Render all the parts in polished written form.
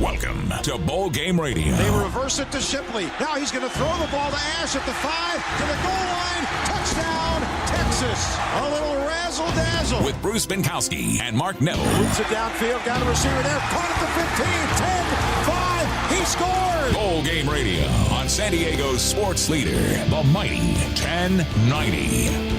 Welcome to Bowl Game Radio. They reverse it to Shipley. Now he's going to throw the ball to Ash at the 5, to the goal line. Touchdown, Texas. A little razzle-dazzle. With Bruce Binkowski and Mark Neville. Moves it downfield, got a receiver there. Caught at the 15, 10, 5. He scores. Bowl Game Radio on San Diego's sports leader, the mighty 1090.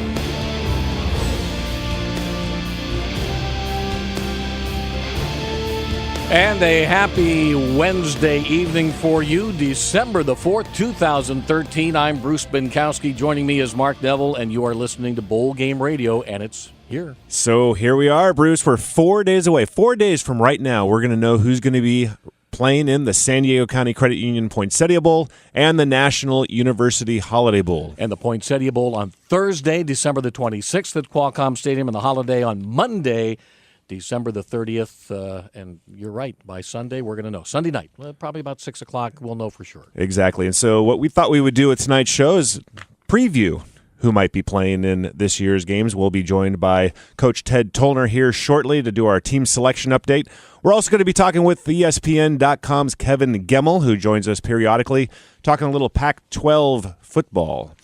And a happy Wednesday evening for you, December the 4th, 2013. I'm Bruce Binkowski. Joining me is Mark Neville, and you are listening to Bowl Game Radio, and it's here. So here we are, Bruce. We're 4 days away. 4 days from right now, we're going to know who's going to be playing in the San Diego County Credit Union Poinsettia Bowl and the National University Holiday Bowl. And the Poinsettia Bowl on Thursday, December the 26th at Qualcomm Stadium, and the Holiday on Monday, December the 30th, and you're right, by Sunday we're going to know. Sunday night, probably about 6 o'clock, we'll know for sure. Exactly, and so what we thought we would do with tonight's show is preview who might be playing in this year's games. We'll be joined by Coach Ted Tollner here shortly to do our team selection update. We're also going to be talking with ESPN.com's Kevin Gemmel, who joins us periodically, talking a little Pac-12 football.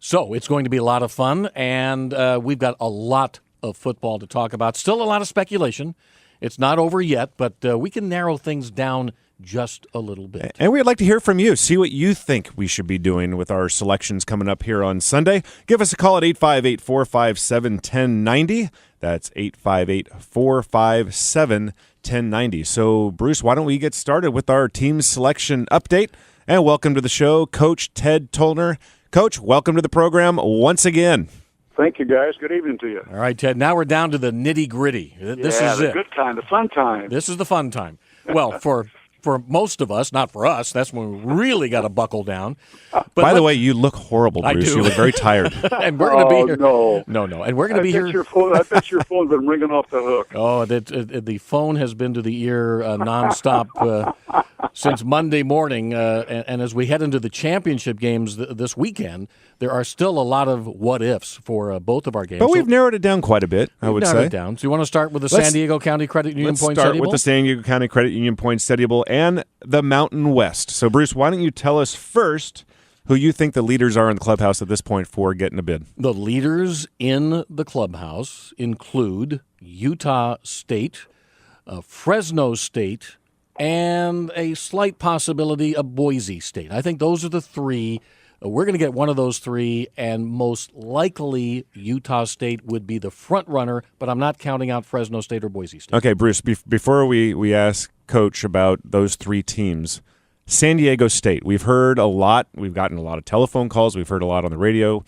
So it's going to be a lot of fun, and we've got a lot of football to talk about. Still a lot of speculation. It's not over yet, but we can narrow things down just a little bit. And we'd like to hear from you. See what you think we should be doing with our selections coming up here on Sunday. Give us a call at 858-457-1090. That's 858-457-1090. So, Bruce, why don't we get started with our team selection update? And welcome to the show, Coach Ted Tollner. Coach, welcome to the program once again. Thank you, guys. Good evening to you. All right, Ted, now we're down to the nitty-gritty. This is the it. good time, the fun time. This is the fun time. Well, for most of us, not for us, that's when we really got to buckle down. But by the way, you look horrible, Bruce. I do. You look very tired. And we're going to be here. No. And we're going to be here. I bet your phone's been ringing off the hook. Oh, the phone has been to the ear nonstop since Monday morning. And as we head into the championship games this weekend, there are still a lot of what-ifs for both of our games. But we've narrowed it down quite a bit, I would say. Narrowed it down. So you want to start with the San Diego County Credit Union Poinsettia Bowl? Let's start with the San Diego County Credit Union Poinsettia Bowl and the Mountain West. So, Bruce, why don't you tell us first who you think the leaders are in the clubhouse at this point for getting a bid? The leaders in the clubhouse include Utah State, Fresno State, and a slight possibility of Boise State. I think those are the three. We're going to get one of those three, and most likely Utah State would be the front runner, but I'm not counting out Fresno State or Boise State. Okay, Bruce, before we ask Coach about those three teams, San Diego State, we've heard a lot. We've gotten a lot of telephone calls. We've heard a lot on the radio.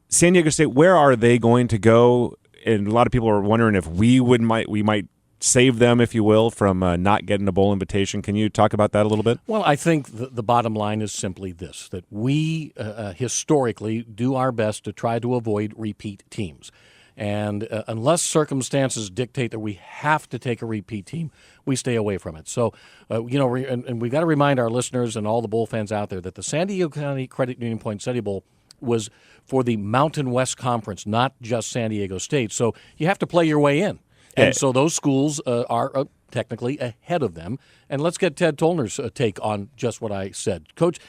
San Diego State, where are they going to go? And a lot of people are wondering if we might save them, if you will, from not getting a bowl invitation. Can you talk about that a little bit? Well, I think the bottom line is simply this, that we historically do our best to try to avoid repeat teams. And unless circumstances dictate that we have to take a repeat team, we stay away from it. So, and we've got to remind our listeners and all the Bowl fans out there that the San Diego County Credit Union Poinsettia Bowl was for the Mountain West Conference, not just San Diego State. So you have to play your way in. And so those schools are technically ahead of them. And let's get Ted Tollner's take on just what I said. Coach,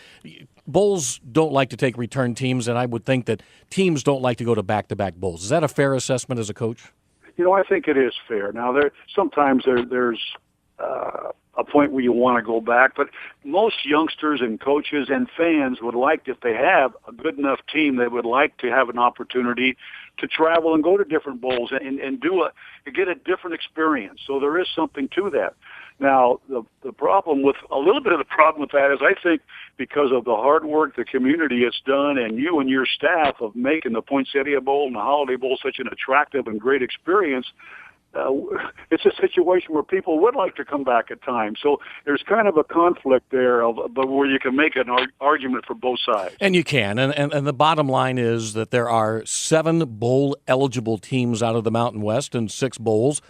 bowls don't like to take return teams, and I would think that teams don't like to go to back-to-back bowls. Is that a fair assessment as a coach? I think it is fair. Now, sometimes there's a point where you want to go back, but most youngsters and coaches and fans would like, if they have a good enough team, they would like to have an opportunity to travel and go to different bowls and get a different experience. So there is something to that. Now, the problem with that is I think because of the hard work the community has done and you and your staff of making the Poinsettia Bowl and the Holiday Bowl such an attractive and great experience, it's a situation where people would like to come back at times. So there's kind of a conflict there, but where you can make an argument for both sides. And you can. And the bottom line is that there are 7 bowl-eligible teams out of the Mountain West and 6 bowls.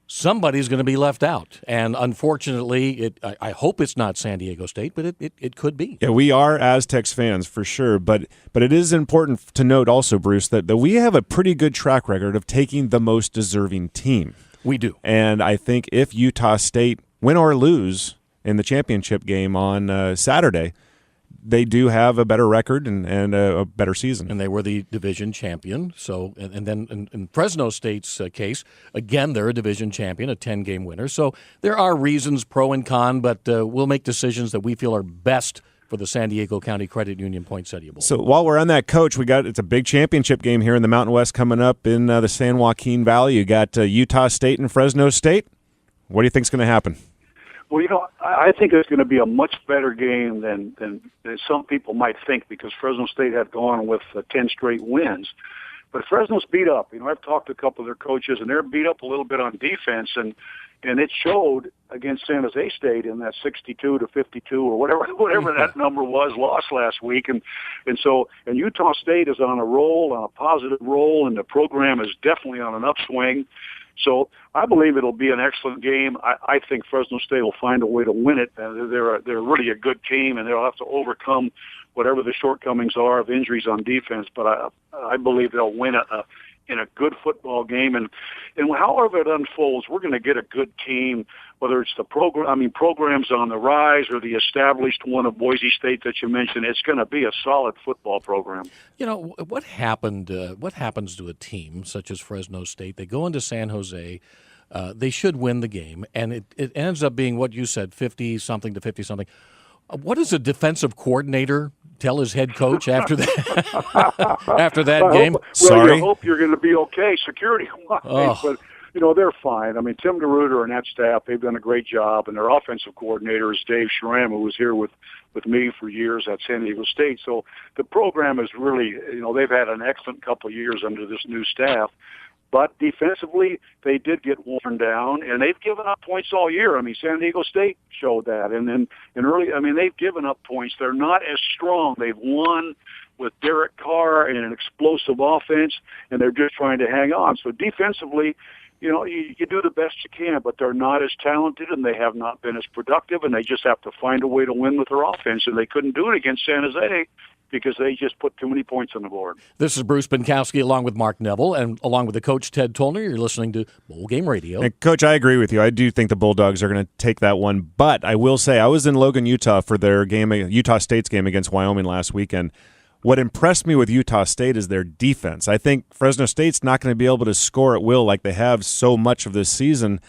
Somebody's going to be left out. And unfortunately, I hope it's not San Diego State, but it could be. Yeah, we are Aztecs fans for sure. But it is important to note also, Bruce, that we have a pretty good track record of taking the most deserving team. We do. And I think if Utah State win or lose in the championship game on Saturday, they do have a better record and a better season. And they were the division champion. So, and then in Fresno State's case, again, they're a division champion, a 10-game winner. So there are reasons pro and con, but we'll make decisions that we feel are best for the San Diego County Credit Union Poinsettia Bowl. So while we're on that, Coach, it's a big championship game here in the Mountain West coming up in the San Joaquin Valley. You got Utah State and Fresno State. What do you think is going to happen? Well, I think it's going to be a much better game than some people might think, because Fresno State had gone with 10 straight wins. But Fresno's beat up. I've talked to a couple of their coaches, and they're beat up a little bit on defense, and it showed against San Jose State in that 62-52 or whatever that number was, lost last week. And Utah State is on a positive roll, and the program is definitely on an upswing. So I believe it'll be an excellent game. I think Fresno State will find a way to win it. They're really a good team, and they'll have to overcome whatever the shortcomings are of injuries on defense. But I believe they'll win in a good football game. And however it unfolds, we're going to get a good team, whether it's the programs on the rise or the established one of Boise State that you mentioned. It's going to be a solid football program. What happens to a team such as Fresno State? They go into San Jose. They should win the game, and it ends up being what you said, 50-something to 50-something. What does a defensive coordinator tell his head coach after that game? Sorry. I hope you're going to be okay security-wise. Oh. But, they're fine. Tim DeRuiter and that staff, they've done a great job, and their offensive coordinator is Dave Schramm, who was here with me for years at San Diego State. So the program is really, they've had an excellent couple of years under this new staff. But defensively, they did get worn down, and they've given up points all year. San Diego State showed that. And then they've given up points. They're not as strong. They've won with Derek Carr and an explosive offense, and they're just trying to hang on. So defensively, you do the best you can, but they're not as talented, and they have not been as productive, and they just have to find a way to win with their offense. And they couldn't do it against San Jose, because they just put too many points on the board. This is Bruce Binkowski along with Mark Neville and along with the coach Ted Tollner. You're listening to Bowl Game Radio. And Coach, I agree with you. I do think the Bulldogs are going to take that one. But I will say I was in Logan, Utah for their game, Utah State's game against Wyoming last weekend. What impressed me with Utah State is their defense. I think Fresno State's not going to be able to score at will like they have so much of this season.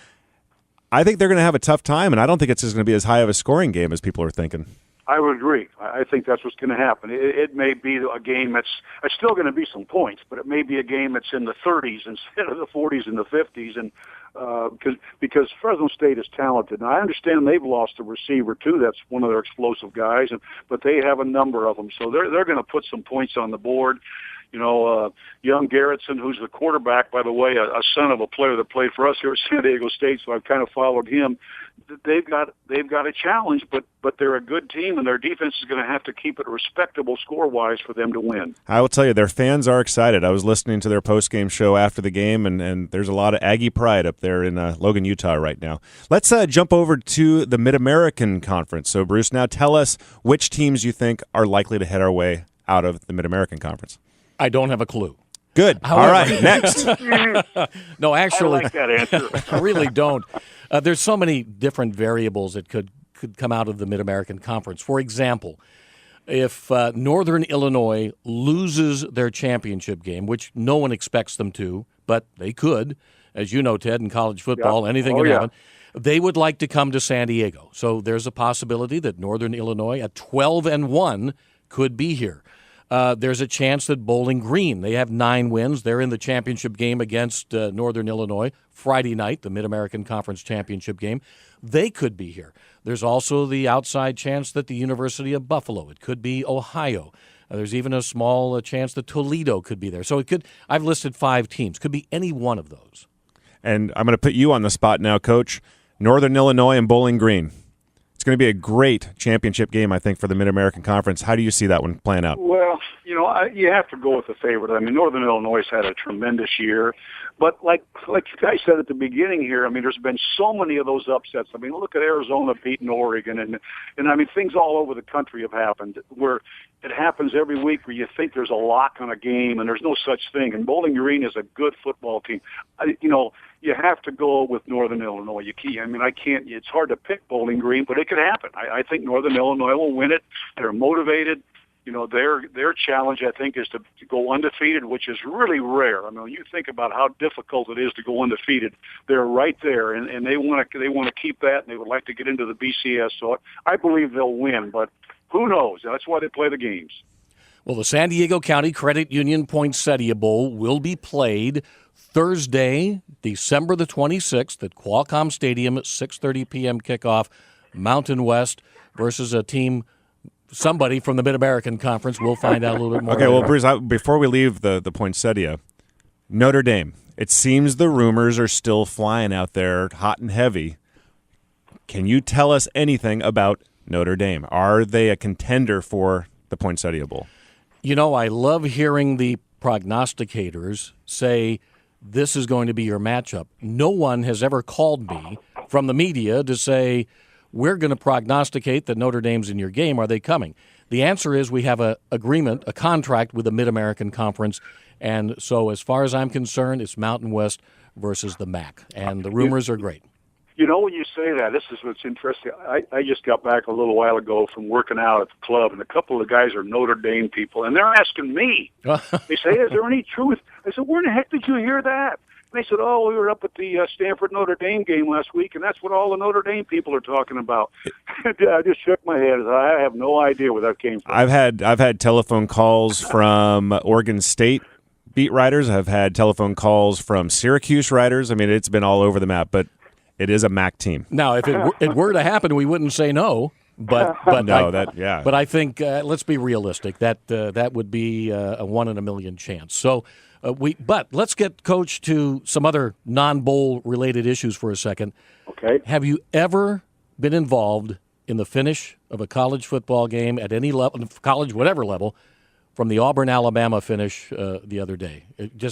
I think they're going to have a tough time, and I don't think it's just going to be as high of a scoring game as people are thinking. I would agree. I think that's what's going to happen. It may be a game it's still going to be some points, but it may be a game that's in the 30s instead of the 40s and the 50s, and because Fresno State is talented. Now, I understand they've lost a receiver too. That's one of their explosive guys, but they have a number of them, so they're going to put some points on the board. Young Garrettson, who's the quarterback, by the way, a son of a player that played for us here at San Diego State, so I've kind of followed him. They've got a challenge, but they're a good team, and their defense is going to have to keep it respectable score-wise for them to win. I will tell you, their fans are excited. I was listening to their post-game show after the game, and there's a lot of Aggie pride up there in Logan, Utah right now. Let's jump over to the Mid-American Conference. So, Bruce, now tell us which teams you think are likely to head our way out of the Mid-American Conference. I don't have a clue. Good. However, all right, next. No, actually, I like that answer. I really don't. There's so many different variables that could come out of the Mid-American Conference. For example, if Northern Illinois loses their championship game, which no one expects them to, but they could, as you know, Ted, in college football, anything can happen. They would like to come to San Diego. So there's a possibility that Northern Illinois at 12-1 could be here. There's a chance that Bowling Green, they have 9 wins. They're in the championship game against Northern Illinois Friday night, the Mid-American Conference championship game. They could be here. There's also the outside chance that the University of Buffalo, it could be Ohio. There's even a small chance that Toledo could be there. So it could. I've listed 5 teams. Could be any one of those. And I'm going to put you on the spot now, Coach. Northern Illinois and Bowling Green. It's going to be a great championship game, I think, for the Mid-American Conference. How do you see that one playing out? Well, You have to go with the favorite. I mean, Northern Illinois has had a tremendous year, but like you guys said at the beginning here, I mean, there's been so many of those upsets. I mean, look at Arizona beating Oregon, and I mean, things all over the country have happened where it happens every week where you think there's a lock on a game, and there's no such thing. And Bowling Green is a good football team. You have to go with Northern Illinois. I can't. It's hard to pick Bowling Green, but it could happen. I think Northern Illinois will win it. They're motivated. Their challenge, I think, is to go undefeated, which is really rare. I mean, when you think about how difficult it is to go undefeated, they're right there, and they want to keep that, and they would like to get into the BCS. So I believe they'll win, but who knows? That's why they play the games. Well, the San Diego County Credit Union Poinsettia Bowl will be played Thursday, December the 26th at Qualcomm Stadium at 6:30 p.m. kickoff, Mountain West versus a team. Somebody from the Mid-American Conference. We'll find out a little bit more. Okay, well, Bruce, before we leave the poinsettia, Notre Dame. It seems the rumors are still flying out there hot and heavy. Can you tell us anything about Notre Dame? Are they a contender for the Poinsettia Bowl? I love hearing the prognosticators say this is going to be your matchup. No one has ever called me from the media to say, we're going to prognosticate that Notre Dame's in your game. Are they coming? The answer is we have a contract with the Mid-American Conference, and so as far as I'm concerned, it's Mountain West versus the MAC, and the rumors are great. When you say that, this is what's interesting. I just got back a little while ago from working out at the club, and a couple of guys are Notre Dame people, and they're asking me. They say, is there any truth? I said, where in the heck did you hear that? And they said, we were up at the Stanford-Notre Dame game last week, and that's what all the Notre Dame people are talking about. I just shook my head. I have no idea where that came from. I've had telephone calls from Oregon State beat writers. I've had telephone calls from Syracuse writers. I mean, it's been all over the map, but it is a MAC team. Now, if it were to happen, we wouldn't say no. But I think let's be realistic. That would be a 1 in a million chance. So. But let's get Coach to some other non-bowl related issues for a second. Okay. Have you ever been involved in the finish of a college football game at any level, college whatever level, from the Auburn-Alabama finish the other day?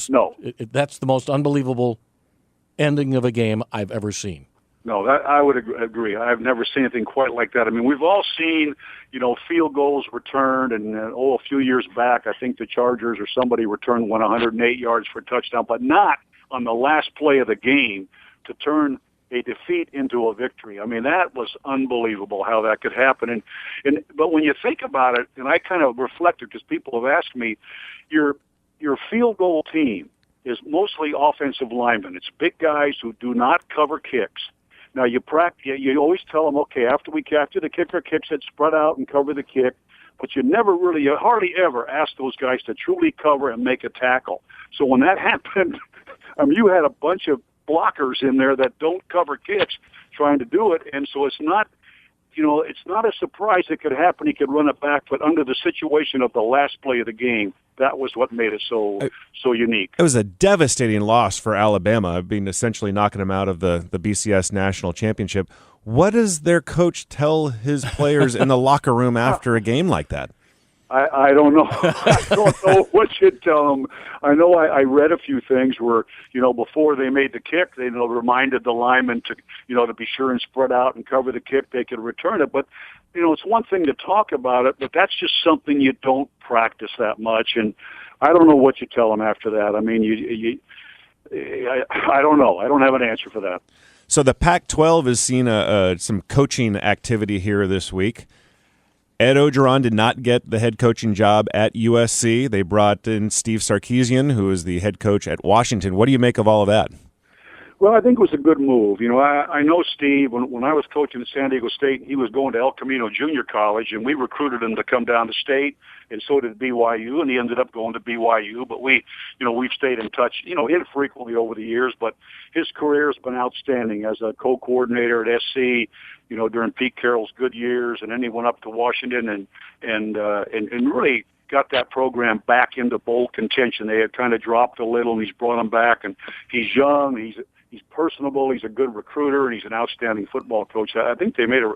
No. That's the most unbelievable ending of a game I've ever seen. No, I would agree. I've never seen anything quite like that. I mean, we've all seen, field goals returned, and a few years back, I think the Chargers or somebody returned one 108 yards for a touchdown, but not on the last play of the game to turn a defeat into a victory. I mean, that was unbelievable how that could happen. But when you think about it, and I kind of reflected because people have asked me, your field goal team is mostly offensive linemen. It's big guys who do not cover kicks. Now, you always tell them, okay, after the kicker kicks it, spread out and cover the kick, but you hardly ever ask those guys to truly cover and make a tackle. So when that happened, you had a bunch of blockers in there that don't cover kicks trying to do it, and so it's not a surprise it could happen. He could run it back, but under the situation of the last play of the game, that was what made it so unique. It was a devastating loss for Alabama, being essentially knocking them out of the BCS National Championship. What does their coach tell his players in the locker room after a game like that? I don't know. I don't know what you'd tell them. I know I read a few things where, before they made the kick, they reminded the linemen to be sure and spread out and cover the kick. They could return it. But, it's one thing to talk about it, but that's just something you don't practice that much. And I don't know what you tell them after that. I mean, I don't know. I don't have an answer for that. So the Pac-12 has seen some coaching activity here this week. Ed Orgeron did not get the head coaching job at USC. They brought in Steve Sarkisian, who is the head coach at Washington. What do you make of all of that? Well, I think it was a good move. I know Steve, when I was coaching at San Diego State, he was going to El Camino Junior College, and we recruited him to come down to State, and so did BYU, and he ended up going to BYU. But we've stayed in touch, infrequently over the years, but his career has been outstanding as a co-coordinator at SC, during Pete Carroll's good years, and then he went up to Washington and really got that program back into bowl contention. They had kind of dropped a little, and he's brought them back, and he's young, he's personable, he's a good recruiter, and he's an outstanding football coach. I think they made a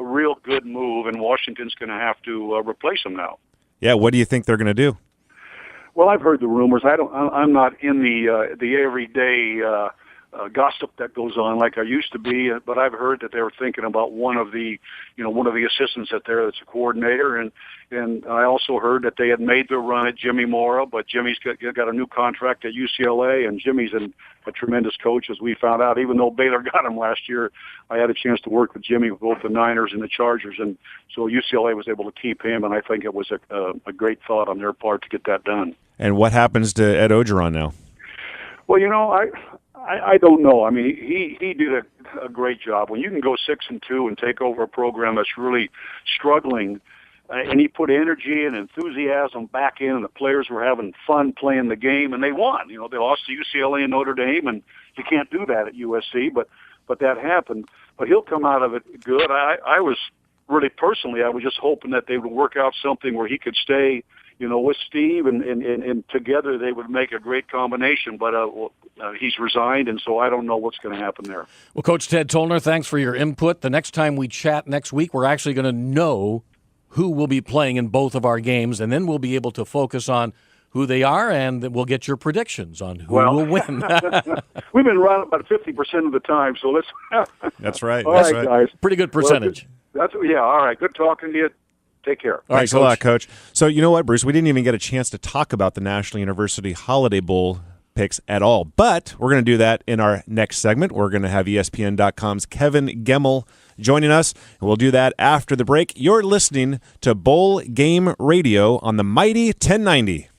real good move, and Washington's going to have to replace him now. Yeah, what do you think they're going to do? Well, I've heard the rumors. I'm not in the everyday gossip that goes on like I used to be, but I've heard that they were thinking about one of the assistants that's a coordinator, and I also heard that they had made their run at Jimmy Mora, but Jimmy's got a new contract at UCLA, and Jimmy's a tremendous coach, as we found out. Even though Baylor got him last year, I had a chance to work with Jimmy with both the Niners and the Chargers, and so UCLA was able to keep him, and I think it was a great thought on their part to get that done. And what happens to Ed Ogeron now? Well, I don't know. I mean, he did a great job. When you can go 6-2 and take over a program that's really struggling, and he put energy and enthusiasm back in, and the players were having fun playing the game, and they won. They lost to UCLA and Notre Dame, and you can't do that at USC, but that happened. But he'll come out of it good. I was really personally, I was just hoping that they would work out something where he could stay, with Steve, and together they would make a great combination. But he's resigned, and so I don't know what's going to happen there. Well, Coach Ted Tollner, thanks for your input. The next time we chat next week, we're actually going to know who will be playing in both of our games, and then we'll be able to focus on who they are, and we'll get your predictions on who will win. We've been right about 50% of the time, so let's. That's right. All That's right, right, guys. Pretty good percentage. All right. Good talking to you. Take care. All right, Thanks a lot, Coach. So you know what, Bruce? We didn't even get a chance to talk about the National University Holiday Bowl picks at all, but we're going to do that in our next segment. We're going to have ESPN.com's Kevin Gemmel joining us, and we'll do that after the break. You're listening to Bowl Game Radio on the Mighty 1090.